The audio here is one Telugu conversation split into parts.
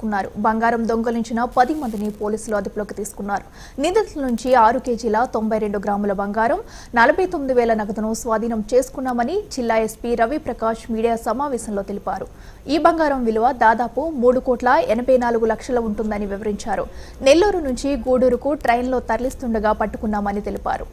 చేసుకున్నారు. బంగారం దొంగలించిన 10 మందిని పోలీసులు అదుపులోకి తీసుకున్నారు. నిందితుల నుంచి 6 కేజీల 92 గ్రాముల బంగారం, 49,000 నగదును స్వాధీనం చేసుకున్నామని జిల్లా ఎస్పీ రవిప్రకాష్ మీడియా సమావేశంలో తెలిపారు. ఈ బంగారం విలువ దాదాపు 3,84,00,000 ఉంటుందని వివరించారు. నెల్లూరు నుంచి గూడూరుకు ట్రైన్లో తరలిస్తుండగా పట్టుకున్నామని తెలిపారు.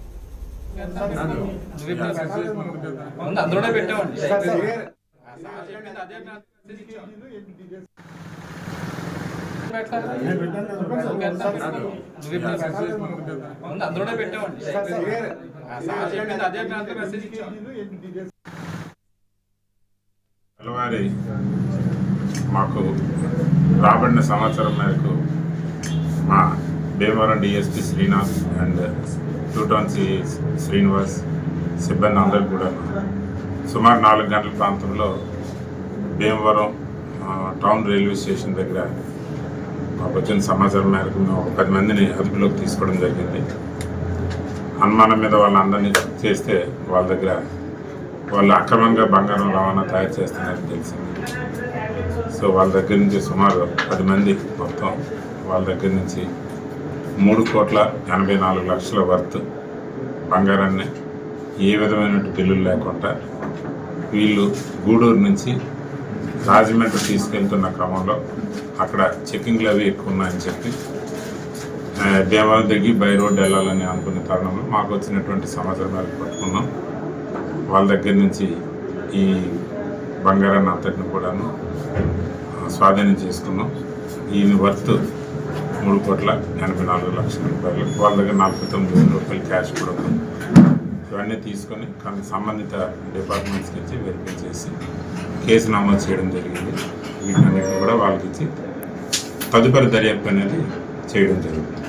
మాకు రాబడిన సమాచారం మేరకు మా Bhimavaram DSP Srinath and two town Srinivas సిబ్బంది అందరూ కూడా సుమారు 4 గంటల ప్రాంతంలో భీమవరం టౌన్ రైల్వే స్టేషన్ దగ్గర మాకు వచ్చిన సమాచారం మేరకు మేము 10 మందిని అదుపులోకి తీసుకోవడం జరిగింది. అనుమానం మీద వాళ్ళందరినీ చేస్తే వాళ్ళ దగ్గర వాళ్ళు అక్రమంగా బంగారం రవాణా తయారు చేస్తున్నారని తెలిసింది. సో వాళ్ళ దగ్గర నుంచి సుమారు 10 మంది మొత్తం వాళ్ళ దగ్గర నుంచి 3,84,00,000 వర్త్ బంగారాన్ని ఏ విధమైన బిల్లులు లేకుండా వీళ్ళు గూడూరు నుంచి రాజమండ్రి తీసుకెళ్తున్న క్రమంలో అక్కడ చెక్కింగ్లు అవి ఎక్కువ ఉన్నాయని చెప్పి భీమవరం దిగి బై రోడ్ వెళ్ళాలని అనుకున్న తరుణంలో మాకు వచ్చినటువంటి సమాచారం మేరకు పట్టుకున్నాం. వాళ్ళ దగ్గర నుంచి ఈ బంగారాన్ని అంతటిని కూడాను స్వాధీనం చేసుకున్నాం. ఈయన వర్త్ 3,84,00,000 రూపాయలు. వాళ్ళ దగ్గర 49,000 రూపాయలు క్యాష్ కూడా ఉంది. ఇవన్నీ తీసుకొని సంబంధిత డిపార్ట్మెంట్స్కి ఇచ్చి వెరిఫై చేసి కేసు నమోదు చేయడం జరిగింది. వీటన్నిటిని కూడా వాళ్ళకి ఇచ్చి తదుపరి దర్యాప్తు అనేది చేయడం జరుగుతుంది.